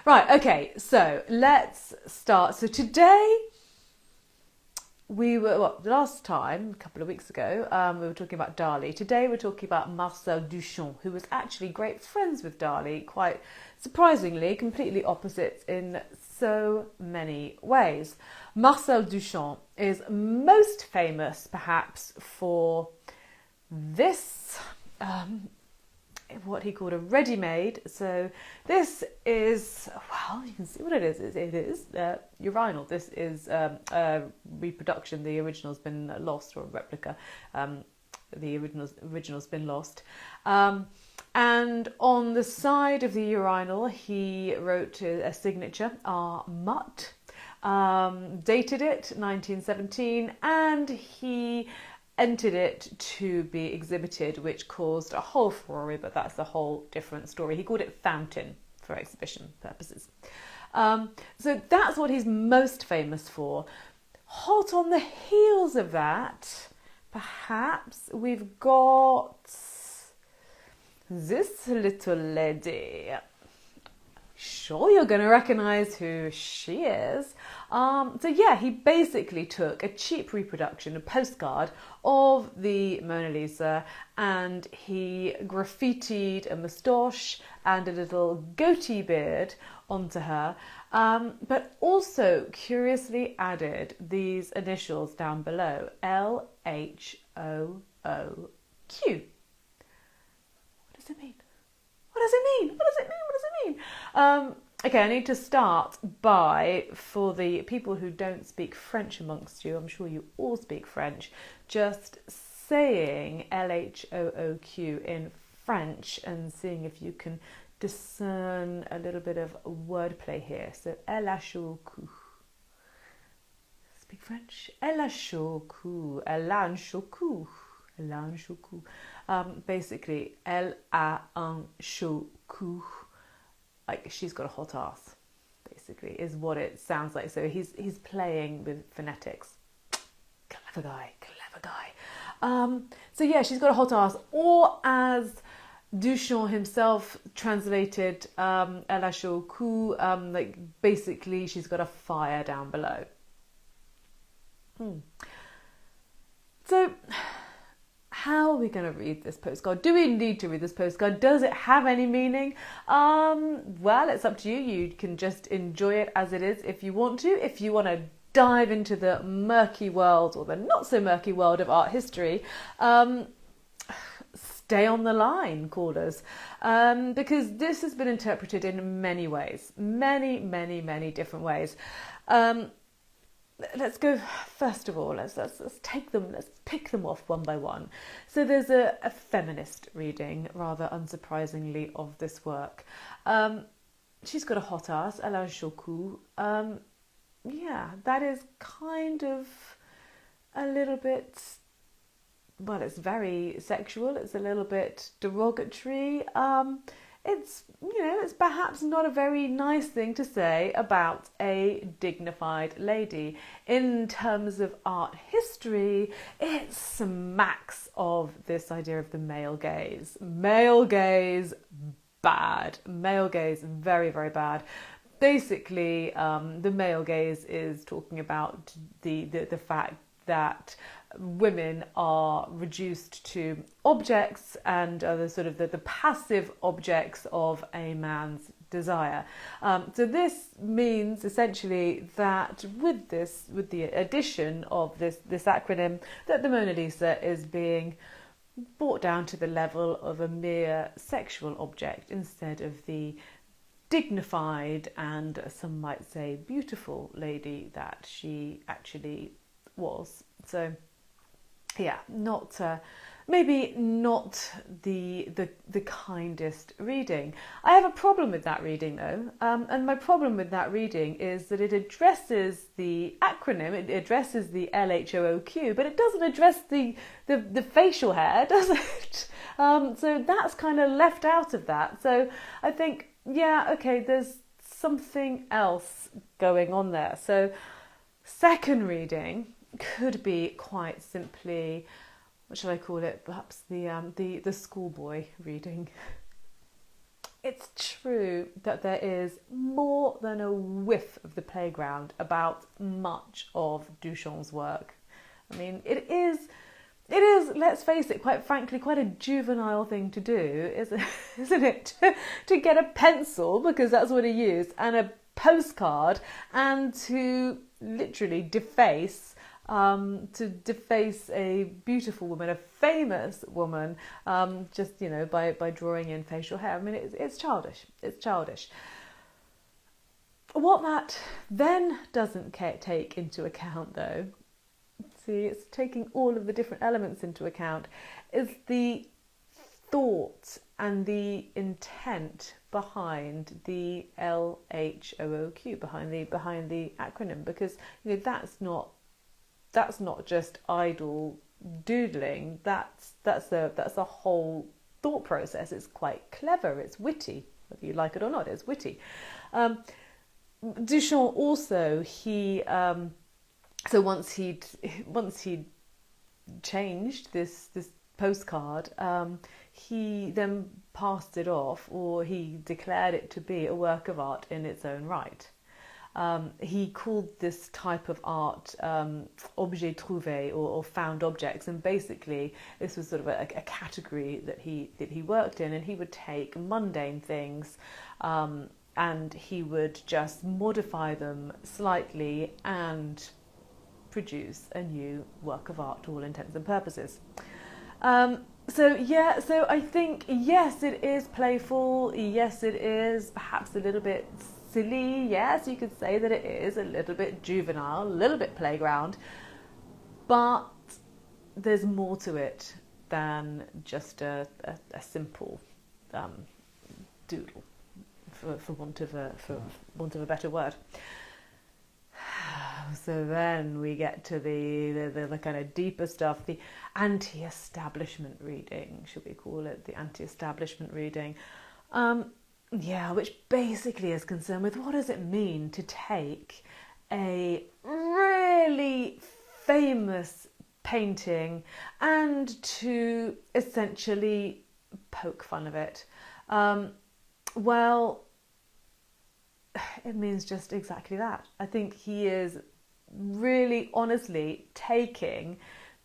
Right, okay, so let's start. So today the last time, a couple of weeks ago, we were talking about Dali. Today we're talking about Marcel Duchamp, who was actually great friends with Dali, quite surprisingly, completely opposites in so many ways. Marcel Duchamp is most famous, perhaps, for this, what he called a ready-made. So this is, well, you can see what it is. It is urinal. This is a reproduction. The original's been lost, or a replica. The original's been lost. And on the side of the urinal, he wrote a signature, Mutt, dated it 1917, and he entered it to be exhibited, which caused a whole furore, but that's a whole different story. He called it Fountain for exhibition purposes. So that's what he's most famous for. Hot on the heels of that, perhaps, we've got this little lady. Sure, you're going to recognise who she is. So yeah, he basically took a cheap reproduction, a postcard of the Mona Lisa, and he graffitied a moustache and a little goatee beard onto her, but also curiously added these initials down below, LHOOQ. What does it mean? What does it mean? What does it mean? What does it mean? Okay, I need to start by, for the people who don't speak French amongst you, I'm sure you all speak French, just saying LHOOQ in French and seeing if you can discern a little bit of wordplay here. So LHOOQ. Speak French? LHOOQ. LHOOQ. Basically, L-A-N-C-H-O-Q, like she's got a hot ass, basically, is what it sounds like. So he's playing with phonetics. Clever guy. So yeah, she's got a hot ass, or as Duchamp himself translated LHOQ, like basically she's got a fire down below. So how are we going to read this postcard? Do we need to read this postcard? Does it have any meaning? Well, it's up to you. You can just enjoy it as it is if you want to. If you want to dive into the murky world, or the not so murky world of art history, stay on the line, callers, because this has been interpreted in many ways, many different ways. Let's go, first of all, let's pick them off one by one. So there's a feminist reading, rather unsurprisingly, of this work. She's got a hot ass, elle a un chaud cou. Yeah, that is kind of a little bit, well, it's very sexual, it's a little bit derogatory. It's perhaps not a very nice thing to say about a dignified lady. In terms of art history, it smacks of this idea of the male gaze. Male gaze, bad. Male gaze, very, very bad. Basically, the male gaze is talking about the fact that women are reduced to objects and the passive objects of a man's desire. So this means essentially that with the addition of this acronym, that the Mona Lisa is being brought down to the level of a mere sexual object instead of the dignified and, some might say, beautiful lady that she actually was. So yeah, maybe not the kindest reading. I have a problem with that reading though, and my problem with that reading is that it addresses the acronym, it addresses the LHOOQ, but it doesn't address the facial hair, does it? So that's kind of left out of that. So I think, yeah, okay, there's something else going on there. So second reading could be quite simply, what shall I call it? Perhaps the schoolboy reading. It's it's true that there is more than a whiff of the playground about much of Duchamp's work. I mean, it is, let's face it, quite frankly, quite a juvenile thing to do, isn't it? To get a pencil, because that's what he used, and a postcard, and to literally deface a beautiful woman, a famous woman, just, by drawing in facial hair. I mean, it's childish. It's childish. What that then doesn't take into account, though, see, it's taking all of the different elements into account, is the thought and the intent behind the LHOOQ, behind the acronym, because that's not just idle doodling. That's a whole thought process. It's quite clever. It's witty, whether you like it or not. It's witty. Duchamp also, so once he'd changed this postcard, he then passed it off, or he declared it to be a work of art in its own right. He called this type of art objet trouvé, or found objects, and basically this was sort of a category that he worked in, and he would take mundane things and he would just modify them slightly and produce a new work of art to all intents and purposes. So I think, yes, it is playful, yes, it is perhaps a little bit silly, yes, you could say that it is a little bit juvenile, a little bit playground, but there's more to it than just a simple doodle, for want of a better word. So then we get to the kind of deeper stuff, the anti-establishment reading, should we call it, the anti-establishment reading. Which basically is concerned with what does it mean to take a really famous painting and to essentially poke fun of it. Well, it means just exactly that. I think he is really honestly taking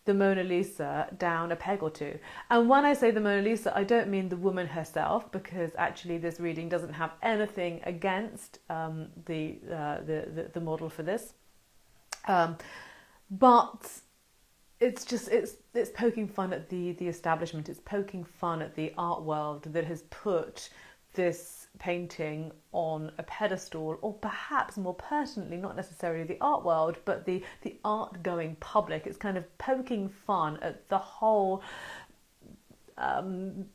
the Mona Lisa down a peg or two. And when I say the Mona Lisa, I don't mean the woman herself, because actually this reading doesn't have anything against the model for this. But it's poking fun at the establishment. It's poking fun at the art world that has put this painting on a pedestal, or perhaps more pertinently, not necessarily the art world, but the art going public. It's kind of poking fun at the whole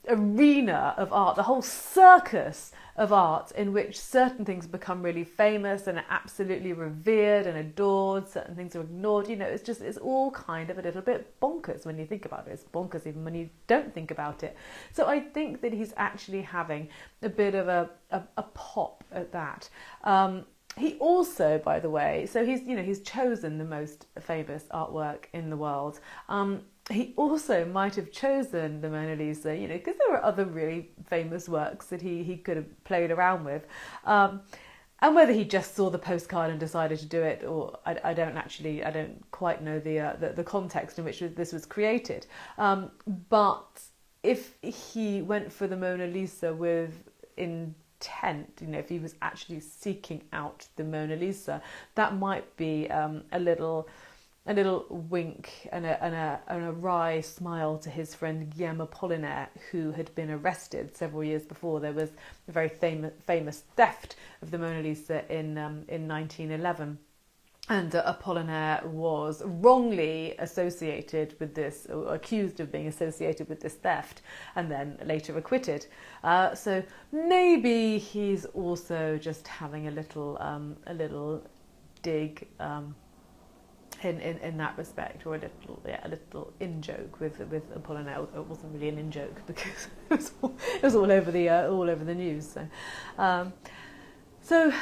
arena of art, the whole circus of art, in which certain things become really famous and are absolutely revered and adored, certain things are ignored. It's all kind of a little bit bonkers when you think about it. It's bonkers even when you don't think about it. So I think that he's actually having a bit of a pop at that. He also, by the way, so he's chosen the most famous artwork in the world. He also might have chosen the Mona Lisa, because there were other really famous works that he could have played around with. And whether he just saw the postcard and decided to do it, or I don't quite know the context in which this was created. But if he went for the Mona Lisa with intent, if he was actually seeking out the Mona Lisa, that might be a little wink and a wry smile to his friend Guillaume Apollinaire, who had been arrested several years before. There was a very famous theft of the Mona Lisa in 1911. And Apollinaire was wrongly associated with this, or accused of being associated with this theft, and then later acquitted. So maybe he's also just having a little dig in that respect, or a little in joke with Apollinaire. It wasn't really an in joke because it was all over the news. So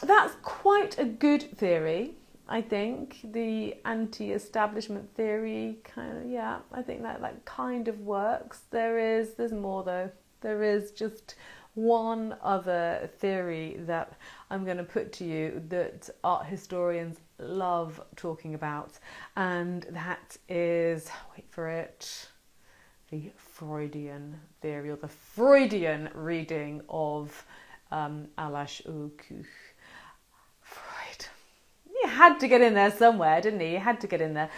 that's quite a good theory. I think the anti-establishment theory I think that kind of works. There's more though. There is just one other theory that I'm going to put to you that art historians love talking about, and that is, wait for it, the Freudian theory, or the Freudian reading of Alash au Kuch. Freud. He had to get in there somewhere, didn't he? He had to get in there.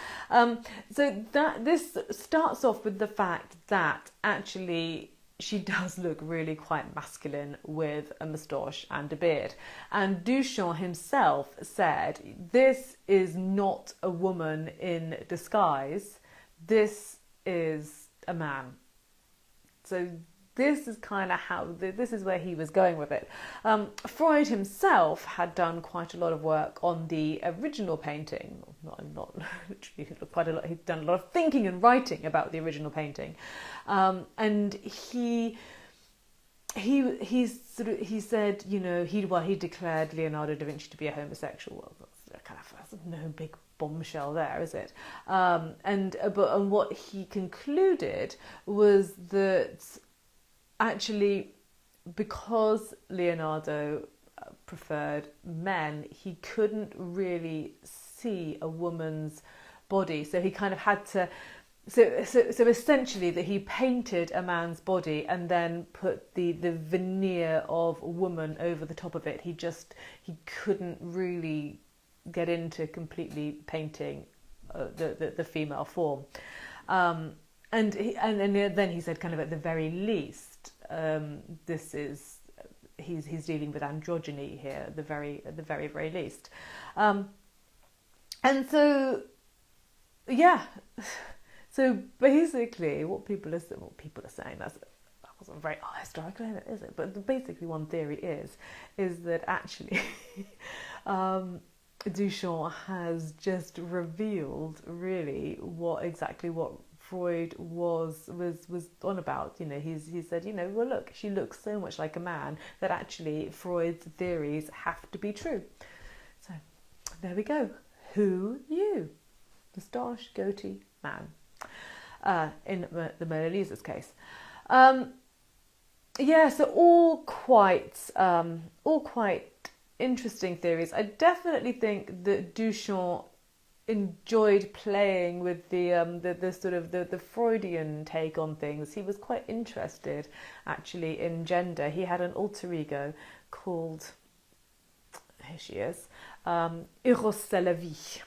So this starts off with the fact that actually she does look really quite masculine with a moustache and a beard. And Duchamp himself said, this is not a woman in disguise. This is a man. So this is kind of how, this is where he was going with it. Freud himself had done quite a lot of work on the original painting. Not literally, quite a lot. He'd done a lot of thinking and writing about the original painting, and he said, you know, he declared Leonardo da Vinci to be a homosexual. Well, that's no big bombshell there, is it? And what he concluded was that actually, because Leonardo preferred men, he couldn't really see a woman's body, so he kind of had to. So essentially, that he painted a man's body and then put the veneer of woman over the top of it. He couldn't really get into completely painting the female form, and then he said, kind of at the very least, this is he's dealing with androgyny here at the very least, and so yeah. So basically, what people are saying, that wasn't very historical, is it? But basically, one theory is that actually Duchamp has just revealed really what Freud was on about. You know, he said, you know, well, look, she looks so much like a man that actually Freud's theories have to be true. So there we go. Who knew? Moustache, goatee, man. In the Mona Lisa's case. So all quite interesting theories. I definitely think that Duchamp enjoyed playing with the sort of the Freudian take on things. He was quite interested actually in gender. He had an alter ego called, here she is, Eros c'est la vie.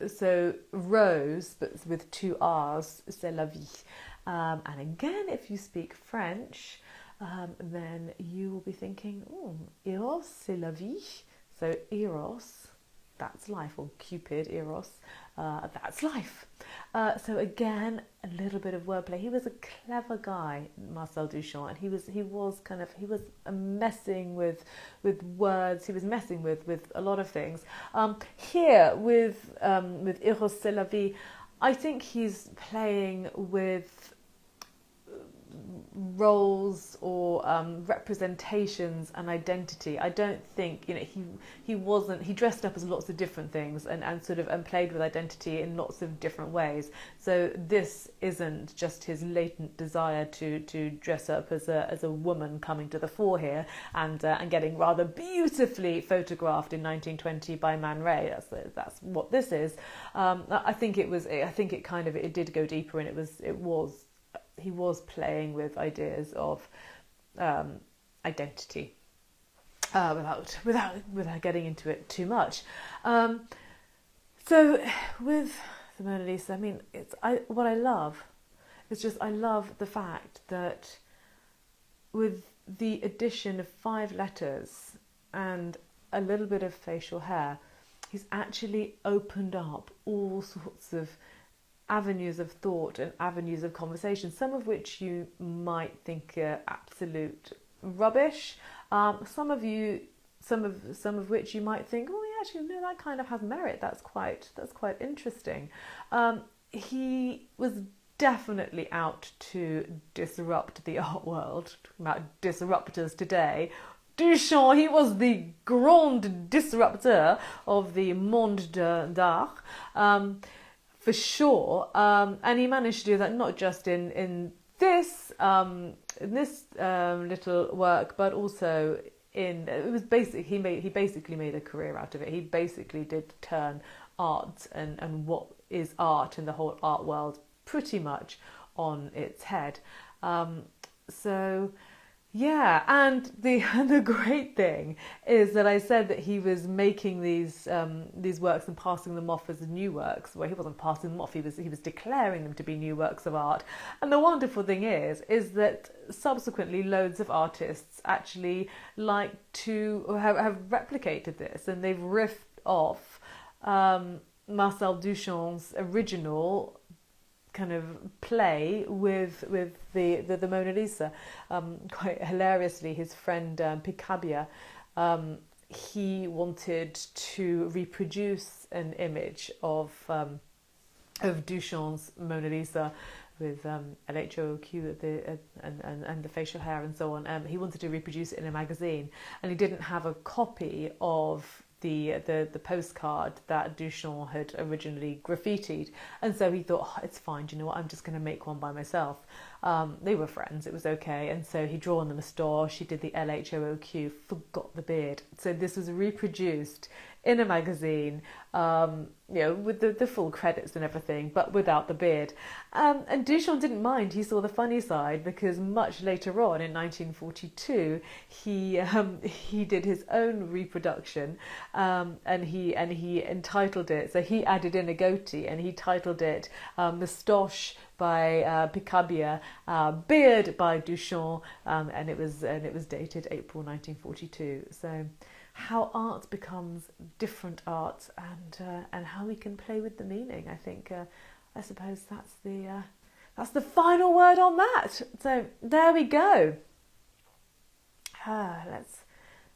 So Rose, but with two R's, c'est la vie. And again, if you speak French, then you will be thinking, Eros, c'est la vie. So Eros, that's life, or Cupid, Eros, that's life. So again, a little bit of wordplay. He was a clever guy, Marcel Duchamp, and he was messing with words. He was messing with a lot of things. Here with Eros c'est la vie, I think he's playing with roles or representations and identity. I don't think, you know, he dressed up as lots of different things and played with identity in lots of different ways. So this isn't just his latent desire to dress up as a woman coming to the fore here and getting rather beautifully photographed in 1920 by Man Ray. That's what this is. I think it did go deeper, and he was playing with ideas of identity without getting into it too much. So with the Mona Lisa, I mean, what I love is just, I love the fact that with the addition of 5 letters and a little bit of facial hair, he's actually opened up all sorts of avenues of thought and avenues of conversation, some of which you might think are absolute rubbish, some of which you might think, oh yeah, actually no, that kind of has merit, that's quite interesting. He was definitely out to disrupt the art world. Talking about disruptors today, Duchamp, he was the grand disrupteur of the monde d'art, for sure, and he managed to do that not just in this little work, but also he basically made a career out of it. He basically did turn art and what is art in the whole art world pretty much on its head. So yeah, and the great thing is that I said that he was making these works and passing them off as new works. Well, he wasn't passing them off; he was declaring them to be new works of art. And the wonderful thing is that subsequently loads of artists actually like to have replicated this, and they've riffed off Marcel Duchamp's original kind of play with the Mona Lisa. Quite hilariously, his friend Picabia, he wanted to reproduce an image of Duchamp's Mona Lisa with LHOQ and the facial hair and so on. He wanted to reproduce it in a magazine, and he didn't have a copy of the postcard that Duchamp had originally graffitied, and so he thought, oh, it's fine, do you know what, I'm just going to make one by myself. They were friends, it was okay, and so he drew on the moustache, she did the LHOOQ, forgot the beard, so this was reproduced in a magazine, with the full credits and everything, but without the beard. And Duchamp didn't mind. He saw the funny side, because much later on in 1942, he did his own reproduction, and he entitled it. So he added in a goatee, and he titled it "Moustache" by Picabia, "Beard" by Duchamp, and it was dated April 1942. So how art becomes different art, and how we can play with the meaning. I suppose that's the final word on that. So there we go. Let's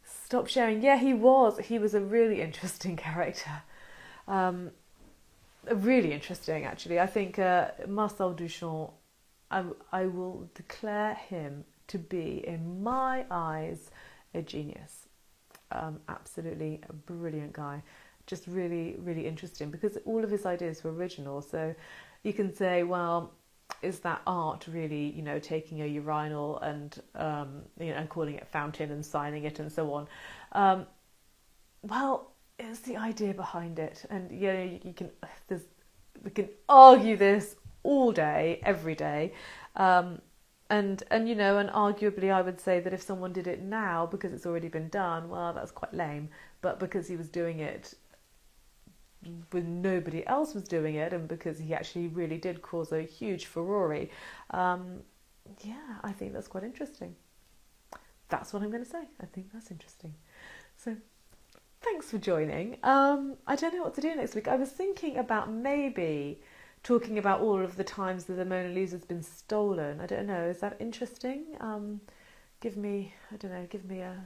stop sharing. Yeah, he was a really interesting character. Really interesting, actually. I think Marcel Duchamp, I will declare him to be, in my eyes, a genius. Absolutely a brilliant guy, just really, really interesting, because all of his ideas were original. So you can say, well, is that art really, taking a urinal and and calling it fountain and signing it and so on? Well, it's the idea behind it, and we can argue this all day, every day. And arguably I would say that if someone did it now, because it's already been done, well, that's quite lame. But because he was doing it when nobody else was doing it, and because he actually really did cause a huge furore, I think that's quite interesting. That's what I'm going to say. I think that's interesting. So thanks for joining. I don't know what to do next week. I was thinking about maybe talking about all of the times that the Mona Lisa has been stolen. I don't know, is that interesting? Give me a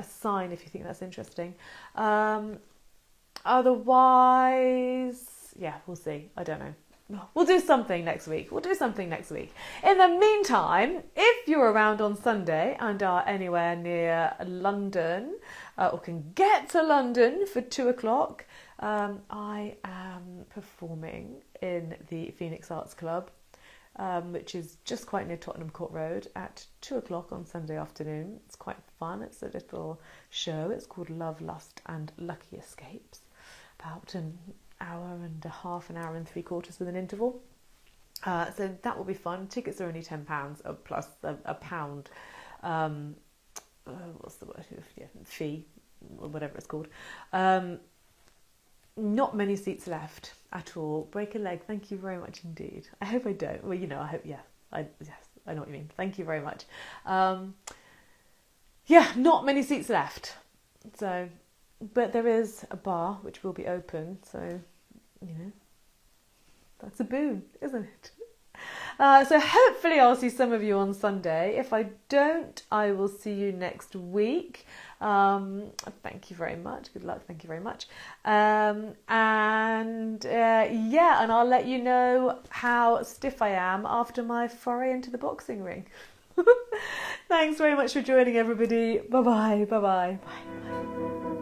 sign if you think that's interesting. Otherwise, yeah, we'll see. I don't know. We'll do something next week. In the meantime, if you're around on Sunday and are anywhere near London, or can get to London for 2:00, I am performing in the Phoenix Arts Club, which is just quite near Tottenham Court Road, at 2:00 on Sunday afternoon. It's quite fun. It's a little show. It's called Love, Lust and Lucky Escapes. About an hour and a half, an hour and 3/4 with an interval. So that will be fun. Tickets are only £10 plus a pound. What's the word? Yeah, fee, or whatever it's called. Not many seats left at all. Break a leg. Thank you very much indeed. I hope I don't. Well, I hope. Yeah. Yes, I know what you mean. Thank you very much. Not many seats left. So, but there is a bar which will be open. So, that's a boon, isn't it? So hopefully I'll see some of you on Sunday. If I don't, I will see you next week. Thank you very much. Good luck. Thank you very much. And I'll let you know how stiff I am after my foray into the boxing ring. Thanks very much for joining, everybody. Bye-bye. Bye-bye. Bye.